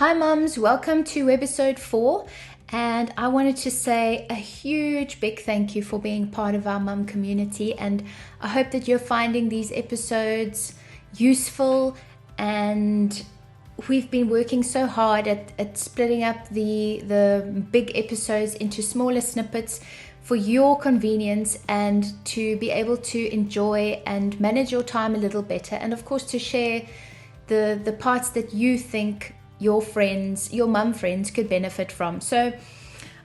Hi mums, welcome to Webisode 4, and I wanted to say a huge big thank you for being part of our mum community, and I hope that you're finding these episodes useful. And we've been working so hard at splitting up the big episodes into smaller snippets for your convenience and to be able to enjoy and manage your time a little better, and of course to share the parts that you think your friends, your mum friends could benefit from. So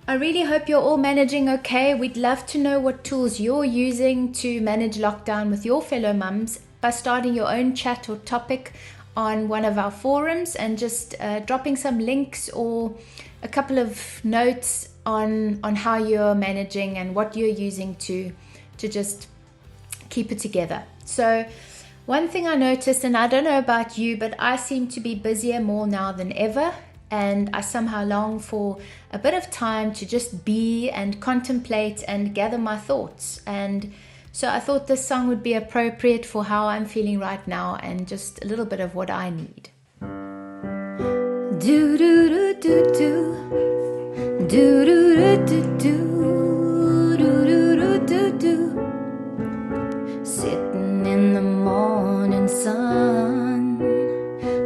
I really hope you're all managing okay. We'd love to know what tools you're using to manage lockdown with your fellow mums by starting your own chat or topic on one of our forums and just dropping some links or a couple of notes on how you're managing and what you're using to just keep it together. So one thing I noticed, and I don't know about you, but I seem to be busier more now than ever, and I somehow long for a bit of time to just be and contemplate and gather my thoughts. And so I thought this song would be appropriate for how I'm feeling right now and just a little bit of what I need. Do do do do do do do do do do do do do. Sitting in the morning sun,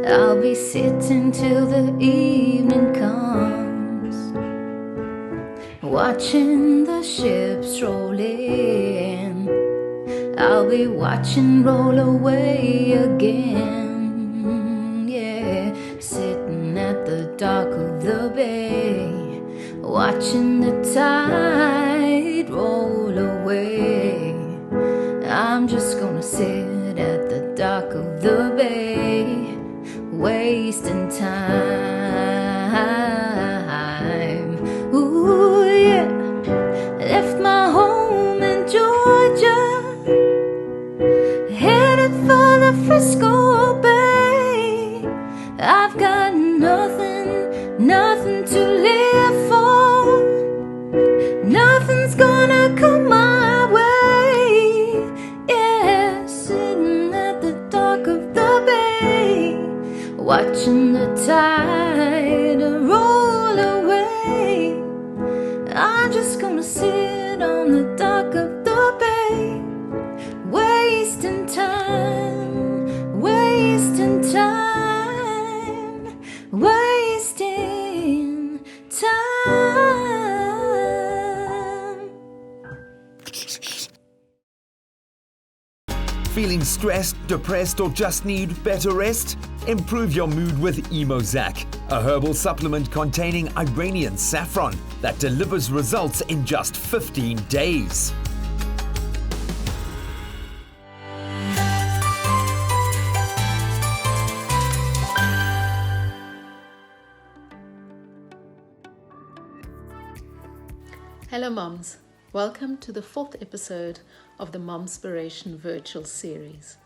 I'll be sitting till the evening comes, watching the ships roll in. I'll be watching roll away again. Yeah, sitting at the dock of the bay, watching the tide roll away. I'm just gonna sit at the dock of the bay, wasting time. Ooh, yeah. Left my home in Georgia, headed for the Frisco Bay. I've got nothing to live for. Nothing's gonna come my way. Yeah, sitting at the dock of the bay, watching the tide roll away. I'm just gonna sit on the dock of the bay, wasting time, wasting time, wasting time. Feeling stressed, depressed, or just need better rest? Improve your mood with MUMZAC, a herbal supplement containing Iranian saffron that delivers results in just 15 days. Hello moms, welcome to the 4th episode of the MUMspiration virtual series.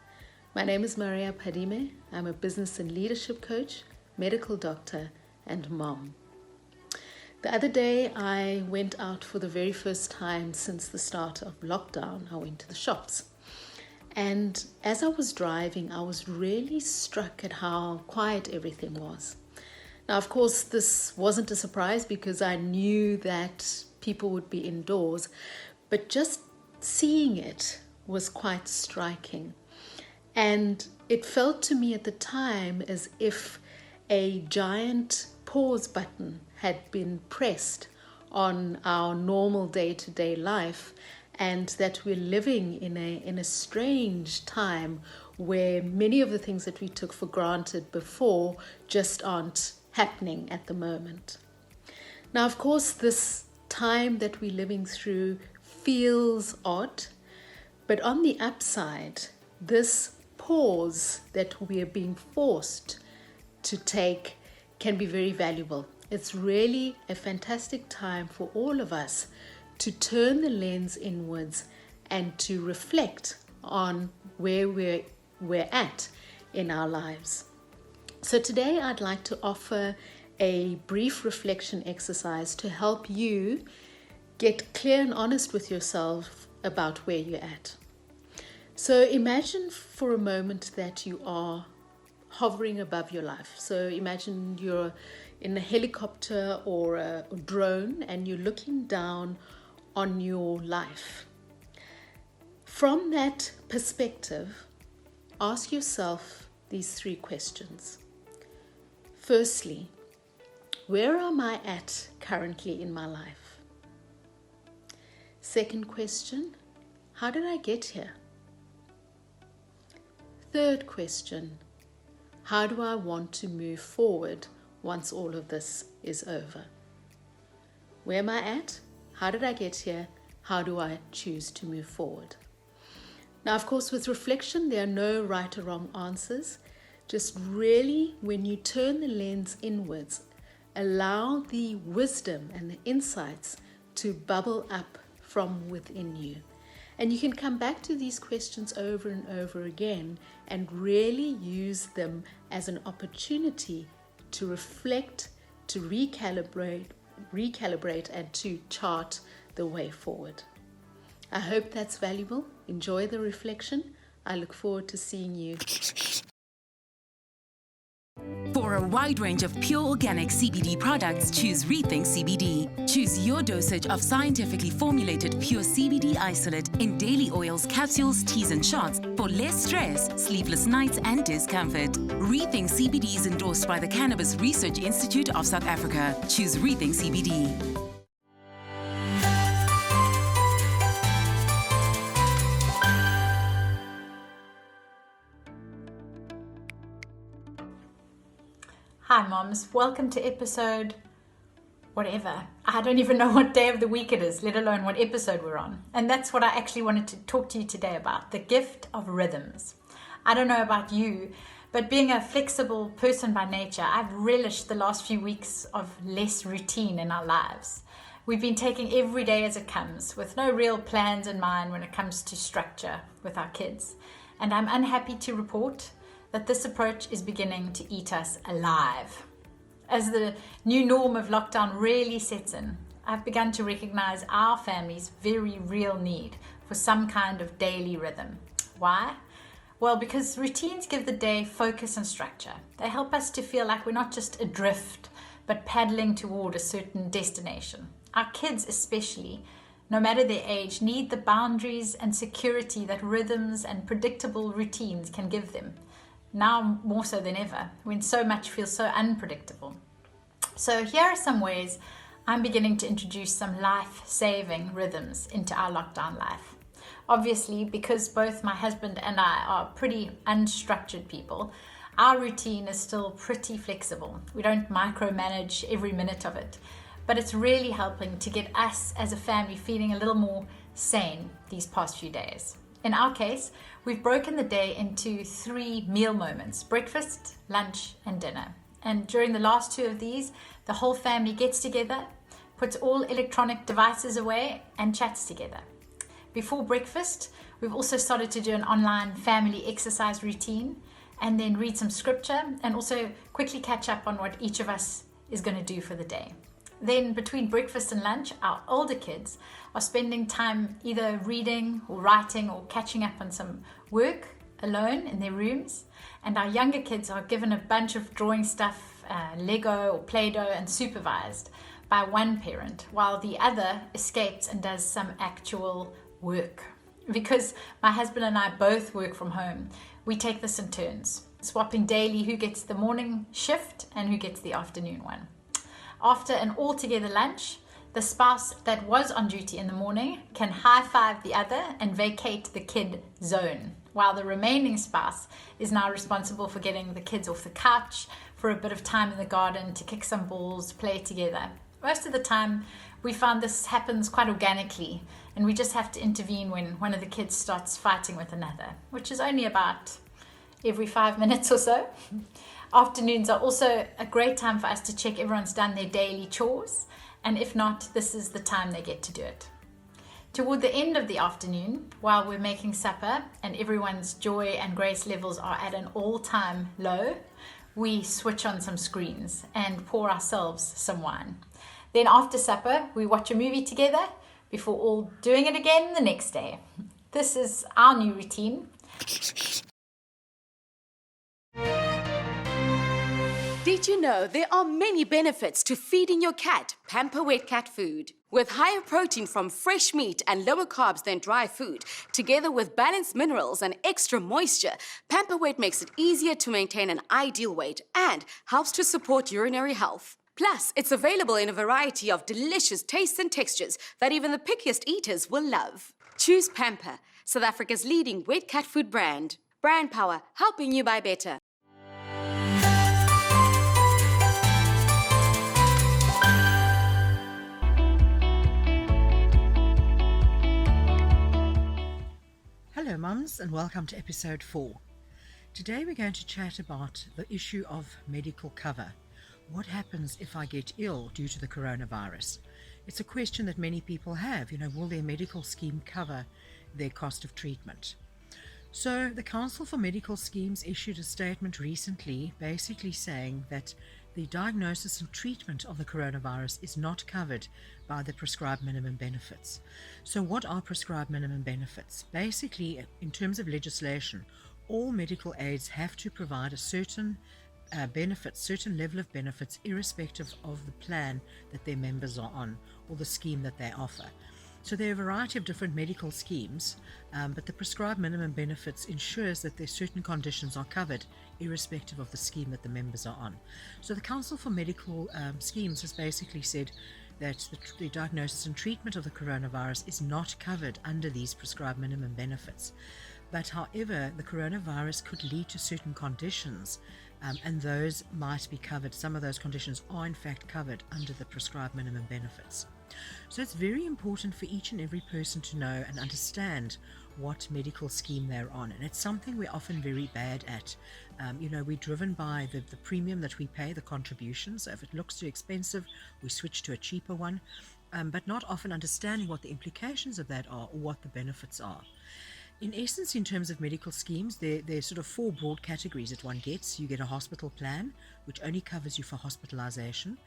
My name is Maria Padime. I'm a business and leadership coach, medical doctor, and mom. The other day I went out for the very first time since the start of lockdown. I went to the shops, and as I was driving I was really struck at how quiet everything was. Now of course this wasn't a surprise because I knew that people would be indoors, but just seeing it was quite striking. And it felt to me at the time as if a giant pause button had been pressed on our normal day-to-day life, and that we're living in a strange time where many of the things that we took for granted before just aren't happening at the moment. Now, of course, this time that we're living through feels odd, but on the upside, this pause that we are being forced to take can be very valuable. It's really a fantastic time for all of us to turn the lens inwards and to reflect on where we're at in our lives. So today I'd like to offer a brief reflection exercise to help you get clear and honest with yourself about where you're at. So imagine for a moment that you are hovering above your life. So imagine you're in a helicopter or a drone and you're looking down on your life. From that perspective, ask yourself these 3 questions. Firstly, where am I at currently in my life? Second question, how did I get here? Third question, how do I want to move forward once all of this is over? Where am I at? How did I get here? How do I choose to move forward? Now, of course, with reflection, there are no right or wrong answers. Just really, when you turn the lens inwards, allow the wisdom and the insights to bubble up from within you. And you can come back to these questions over and over again and really use them as an opportunity to reflect, to recalibrate, and to chart the way forward. I hope that's valuable. Enjoy the reflection. I look forward to seeing you. For a wide range of pure organic CBD products, choose Rethink CBD. Choose your dosage of scientifically formulated pure CBD isolate in daily oils, capsules, teas and shots for less stress, sleepless nights and discomfort. Rethink CBD is endorsed by the Cannabis Research Institute of South Africa. Choose Rethink CBD. Hi moms, welcome to episode whatever. I don't even know what day of the week it is, let alone what episode we're on. And that's what I actually wanted to talk to you today about, the gift of rhythms. I don't know about you, but being a flexible person by nature, I've relished the last few weeks of less routine in our lives. We've been taking every day as it comes, with no real plans in mind when it comes to structure with our kids. And I'm unhappy to report that this approach is beginning to eat us alive. As the new norm of lockdown really sets in, I've begun to recognize our family's very real need for some kind of daily rhythm. Why? Well, because routines give the day focus and structure. They help us to feel like we're not just adrift, but paddling toward a certain destination. Our kids especially, no matter their age, need the boundaries and security that rhythms and predictable routines can give them. Now more so than ever, when so much feels so unpredictable. So here are some ways I'm beginning to introduce some life-saving rhythms into our lockdown life. Obviously, because both my husband and I are pretty unstructured people, our routine is still pretty flexible. We don't micromanage every minute of it, but it's really helping to get us as a family feeling a little more sane these past few days. In our case, we've broken the day into 3 meal moments: breakfast, lunch, and dinner. And during the last 2 of these, the whole family gets together, puts all electronic devices away, and chats together. Before breakfast, we've also started to do an online family exercise routine, and then read some scripture, and also quickly catch up on what each of us is going to do for the day. Then between breakfast and lunch, our older kids are spending time either reading or writing or catching up on some work alone in their rooms. And our younger kids are given a bunch of drawing stuff, Lego or Play-Doh, and supervised by one parent, while the other escapes and does some actual work. Because my husband and I both work from home, we take this in turns, swapping daily who gets the morning shift and who gets the afternoon one. After an all-together lunch, the spouse that was on duty in the morning can high-five the other and vacate the kid zone, while the remaining spouse is now responsible for getting the kids off the couch for a bit of time in the garden to kick some balls, play together. Most of the time, we found this happens quite organically, and we just have to intervene when one of the kids starts fighting with another, which is only about every 5 minutes or so. Afternoons are also a great time for us to check everyone's done their daily chores, and if not, this is the time they get to do it. Toward the end of the afternoon, while we're making supper and everyone's joy and grace levels are at an all-time low, we switch on some screens and pour ourselves some wine. Then after supper, we watch a movie together before all doing it again the next day. This is our new routine. Did you know there are many benefits to feeding your cat Pamper Wet Cat food? With higher protein from fresh meat and lower carbs than dry food, together with balanced minerals and extra moisture, Pamper Wet makes it easier to maintain an ideal weight and helps to support urinary health. Plus, it's available in a variety of delicious tastes and textures that even the pickiest eaters will love. Choose Pamper, South Africa's leading wet cat food brand. Brand power, helping you buy better. Hello mums, and welcome to episode 4. Today we're going to chat about the issue of medical cover. What happens if I get ill due to the coronavirus? It's a question that many people have. Will their medical scheme cover their cost of treatment? So the Council for Medical Schemes issued a statement recently basically saying that the diagnosis and treatment of the coronavirus is not covered by the prescribed minimum benefits. So what are prescribed minimum benefits? Basically, in terms of legislation, all medical aids have to provide a certain certain level of benefits, irrespective of the plan that their members are on or the scheme that they offer. So there are a variety of different medical schemes, but the prescribed minimum benefits ensures that their certain conditions are covered irrespective of the scheme that the members are on. So the Council for Medical Schemes has basically said that the diagnosis and treatment of the coronavirus is not covered under these prescribed minimum benefits. But however, the coronavirus could lead to certain conditions, and those might be covered. Some of those conditions are in fact covered under the prescribed minimum benefits. So it's very important for each and every person to know and understand what medical scheme they're on, and it's something we're often very bad at. We're driven by the premium that we pay, the contributions. So if it looks too expensive, we switch to a cheaper one, but not often understanding what the implications of that are or what the benefits are. In essence, in terms of medical schemes, there's sort of 4 broad categories that one gets. You get a hospital plan, which only covers you for hospitalization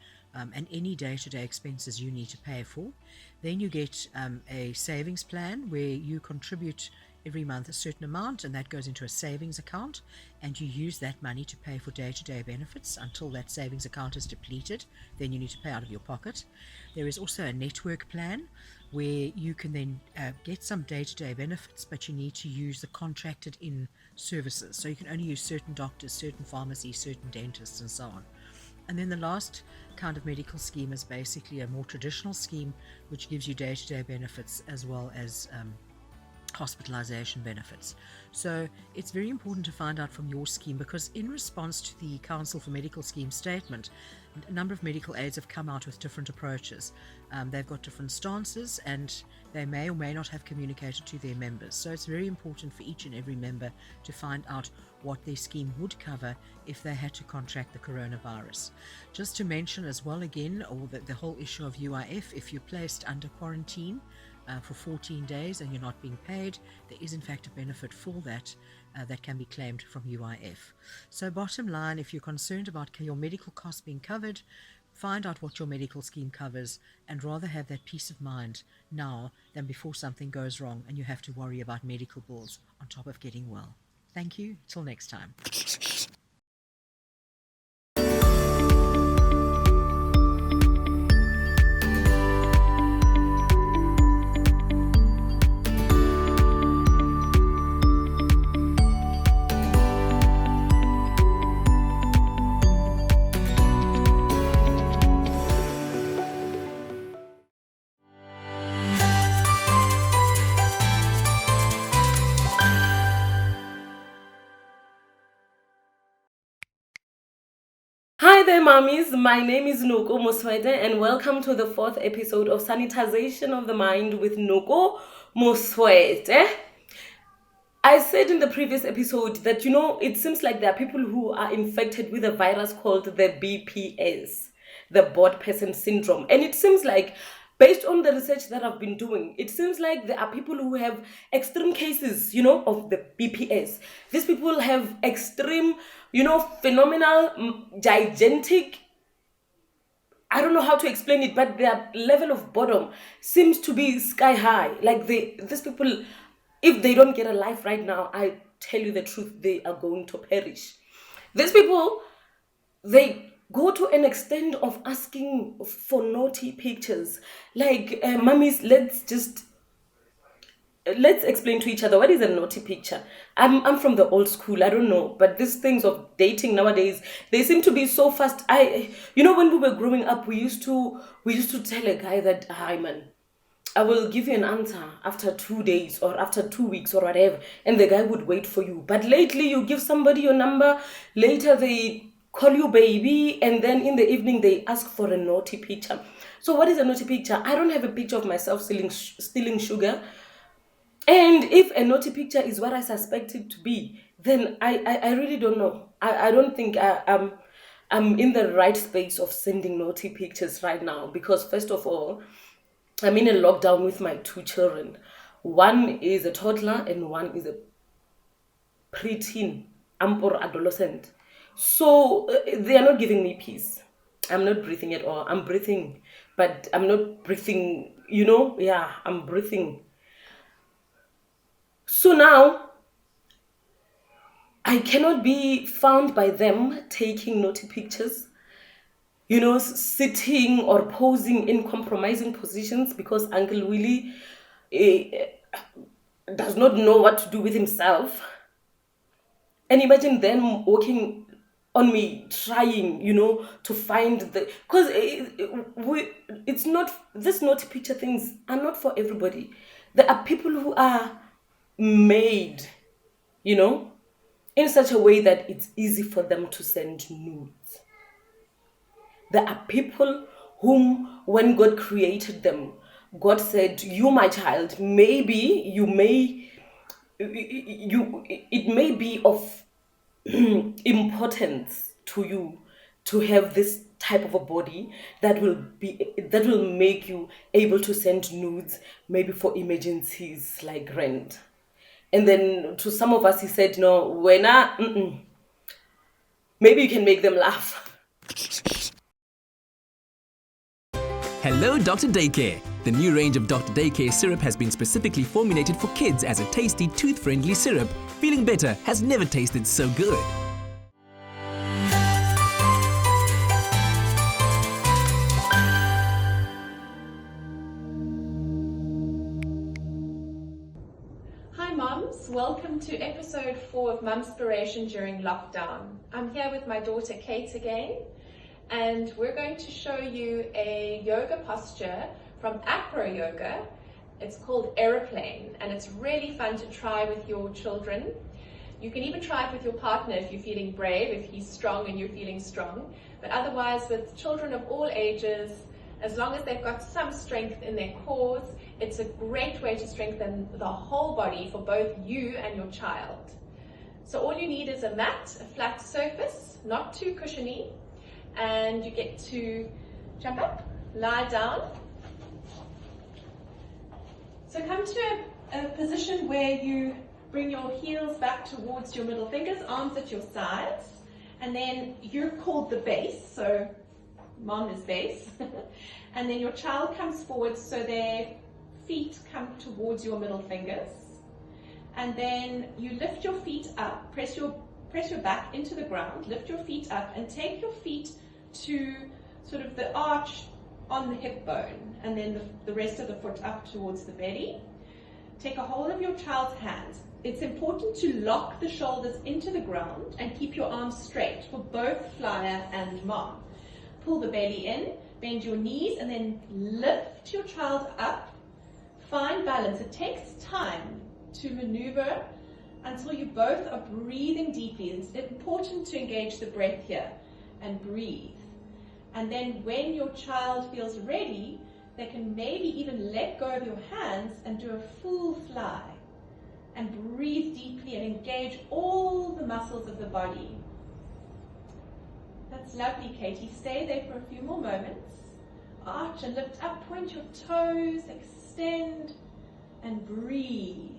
and any day-to-day expenses you need to pay for. Then you get a savings plan where you contribute every month a certain amount, and that goes into a savings account, and you use that money to pay for day-to-day benefits until that savings account is depleted. Then you need to pay out of your pocket. There is also a network plan where you can then get some day-to-day benefits, but you need to use the contracted in services. So you can only use certain doctors, certain pharmacies, certain dentists, and so on. And then the last kind of medical scheme is basically a more traditional scheme, which gives you day-to-day benefits as well as hospitalization benefits. So it's very important to find out from your scheme, because in response to the Council for Medical Schemes statement, a number of medical aids have come out with different approaches. They've got different stances, and they may or may not have communicated to their members. So it's very important for each and every member to find out what their scheme would cover if they had to contract the coronavirus. Just to mention as well again, or the whole issue of UIF, if you're placed under quarantine for 14 days and you're not being paid, there is in fact a benefit for that that can be claimed from UIF. So bottom line, if you're concerned about your medical costs being covered, find out what your medical scheme covers, and rather have that peace of mind now than before something goes wrong and you have to worry about medical bills on top of getting well. Thank you. Till next time. Hi there, mummies. My name is Noko Moswede, and welcome to the 4th episode of Sanitization of the Mind with Noko Moswede. I said in the previous episode that, it seems like there are people who are infected with a virus called the BPS, the Bored Person Syndrome. And it seems like, based on the research that I've been doing, it seems like there are people who have extreme cases, of the BPS. These people have extreme, phenomenal, gigantic, I don't know how to explain it, but their level of boredom seems to be sky high. Like these people, if they don't get a life right now, I tell you the truth, they are going to perish. These people, they go to an extent of asking for naughty pictures. Like, mummies, let's explain to each other what is a naughty picture. I'm from the old school. I don't know, but these things of dating nowadays, they seem to be so fast. When we were growing up, we used to tell a guy that, hi man, I will give you an answer after 2 days or after 2 weeks or whatever, and the guy would wait for you. But lately, you give somebody your number, later they call you baby, and then in the evening they ask for a naughty picture. So what is a naughty picture? I don't have a picture of myself stealing sugar. And if a naughty picture is what I suspect it to be, then I really don't know. I don't think I'm in the right space of sending naughty pictures right now, because first of all, I'm in a lockdown with my 2 children. One is a toddler and one is a preteen, or adolescent. So they are not giving me peace. I'm not breathing at all. I'm breathing, but I'm not breathing, I'm breathing. So now, I cannot be found by them taking naughty pictures, sitting or posing in compromising positions, because Uncle Willie does not know what to do with himself. And imagine them walking on me, trying, to find because it's not, this naughty picture things are not for everybody. There are people who are made, in such a way that it's easy for them to send nudes. There are people whom, when God created them, God said, you, my child, maybe it may be of importance to you to have this type of a body that will make you able to send nudes, maybe for emergencies like rent. And then to some of us, he said, no, maybe you can make them laugh. Hello, Dr. Daycare. The new range of Dr. Daycare syrup has been specifically formulated for kids as a tasty, tooth-friendly syrup. Feeling better has never tasted so good. Hi mums, welcome to episode 4 of MUMspiration during lockdown. I'm here with my daughter Kate again, and we're going to show you a yoga posture from Acro Yoga. It's called Aeroplane, and it's really fun to try with your children. You can even try it with your partner if you're feeling brave, if he's strong and you're feeling strong. But otherwise, with children of all ages, as long as they've got some strength in their cores, it's a great way to strengthen the whole body for both you and your child. So all you need is a mat, a flat surface, not too cushiony, and you get to jump up, lie down. So come to a position where you bring your heels back towards your middle fingers, arms at your sides, and then you're called the base, so mom is base. And then your child comes forward so their feet come towards your middle fingers. And then you lift your feet up, press your back into the ground, lift your feet up and take your feet to sort of the arch on the hip bone, and then the rest of the foot up towards the belly. Take a hold of your child's hands. It's important to lock the shoulders into the ground and keep your arms straight for both flyer and mom. Pull the belly in, bend your knees, and then lift your child up. Find balance. It takes time to maneuver until you both are breathing deeply. It's important to engage the breath here and breathe. And then when your child feels ready, they can maybe even let go of your hands and do a full fly. And breathe deeply and engage all the muscles of the body. That's lovely, Katie. Stay there for a few more moments. Arch and lift up, point your toes, extend and breathe.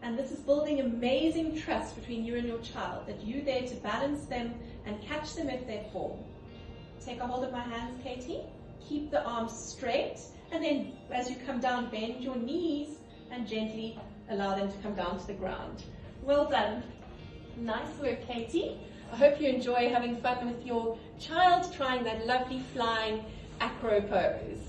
And this is building amazing trust between you and your child, that you're there to balance them and catch them if they fall. Take a hold of my hands, Katie. Keep the arms straight, and then as you come down, bend your knees and gently allow them to come down to the ground. Well done. Nice work, Katie. I hope you enjoy having fun with your child trying that lovely flying acro pose.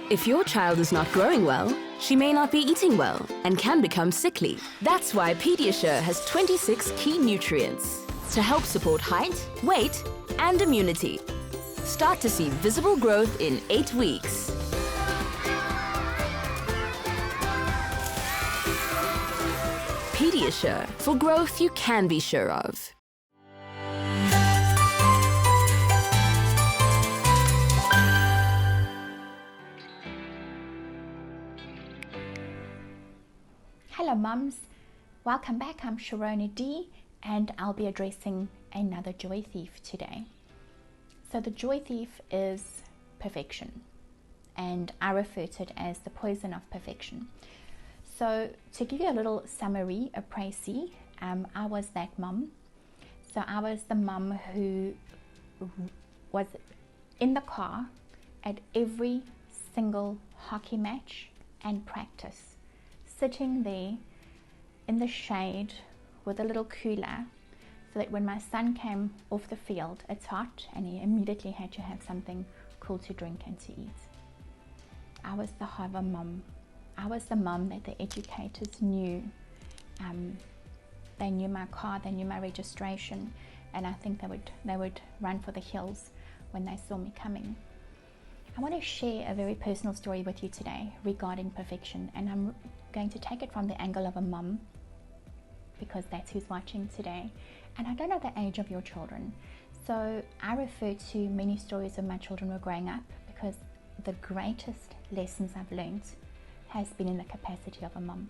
If your child is not growing well, she may not be eating well and can become sickly. That's why Pediasure has 26 key nutrients to help support height, weight, and immunity. Start to see visible growth in 8 weeks. Pediasure, for growth you can be sure of. Hello mums, welcome back. I'm Sharona D and I'll be addressing another joy thief today. So the joy thief is perfection, and I refer to it as the poison of perfection. So to give you a little summary, a précis, I was that mum. So I was the mum who was in the car at every single hockey match and practice, sitting there in the shade with a little cooler, so that when my son came off the field, it's hot and he immediately had to have something cool to drink and to eat. I was the hover mum. I was the mum that the educators knew. They knew my car, they knew my registration, and I think they would run for the hills when they saw me coming. I want to share a very personal story with you today regarding perfection, and I'm going to take it from the angle of a mum, because that's who's watching today. And I don't know the age of your children, so I refer to many stories of my children were growing up, because the greatest lessons I've learned has been in the capacity of a mum.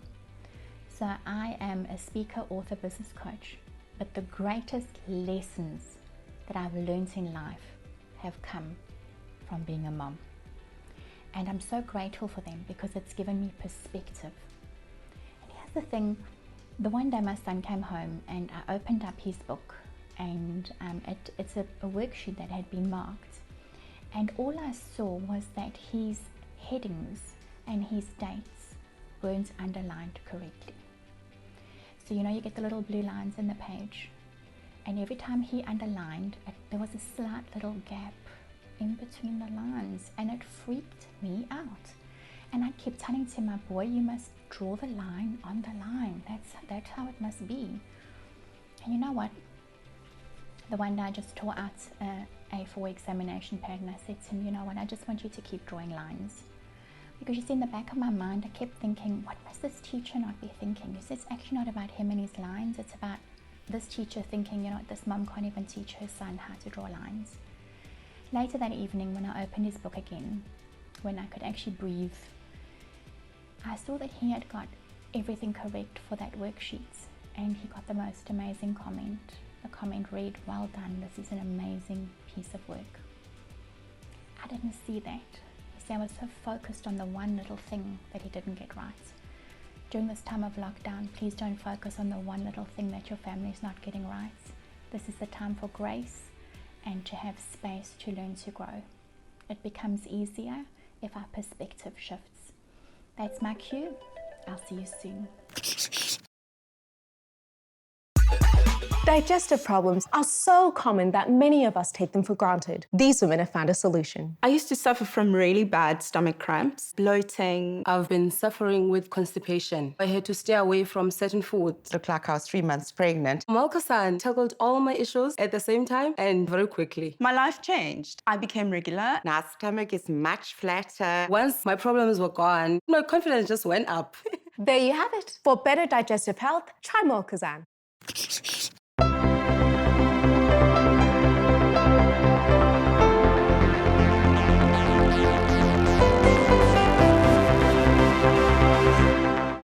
So I am a speaker, author, business coach, but the greatest lessons that I've learned in life have come from being a mom. And I'm so grateful for them, because it's given me perspective. And here's the thing, the one day my son came home and I opened up his book, and it's a worksheet that had been marked, and all I saw was that his headings and his dates weren't underlined correctly. So you get the little blue lines in the page, and every time he underlined it, there was a slight little gap in between the lines, and it freaked me out. And I kept telling to my boy, you must draw the line on the line. That's how it must be. And you know what? The one day I just tore out a A4 examination pad, and I said to him, you know what, I just want you to keep drawing lines. Because you see, in the back of my mind, I kept thinking, what must this teacher not be thinking? You see, it's actually not about him and his lines. It's about this teacher thinking, this mum can't even teach her son how to draw lines. Later that evening, when I opened his book again, when I could actually breathe, I saw that he had got everything correct for that worksheet, and he got the most amazing comment. The comment read, well done, this is an amazing piece of work. I didn't see that. You see, I was so focused on the one little thing that he didn't get right. During this time of lockdown, please don't focus on the one little thing that your family is not getting right. This is the time for grace and to have space to learn to grow. It becomes easier if our perspective shifts. That's my cue. I'll see you soon. Digestive problems are so common that many of us take them for granted. These women have found a solution. I used to suffer from really bad stomach cramps, bloating. I've been suffering with constipation. I had to stay away from certain foods. Looked like I was 3 months pregnant. Malkasan tackled all my issues at the same time and very quickly. My life changed. I became regular. Now stomach is much flatter. Once my problems were gone, my confidence just went up. There you have it. For better digestive health, try Malkasan.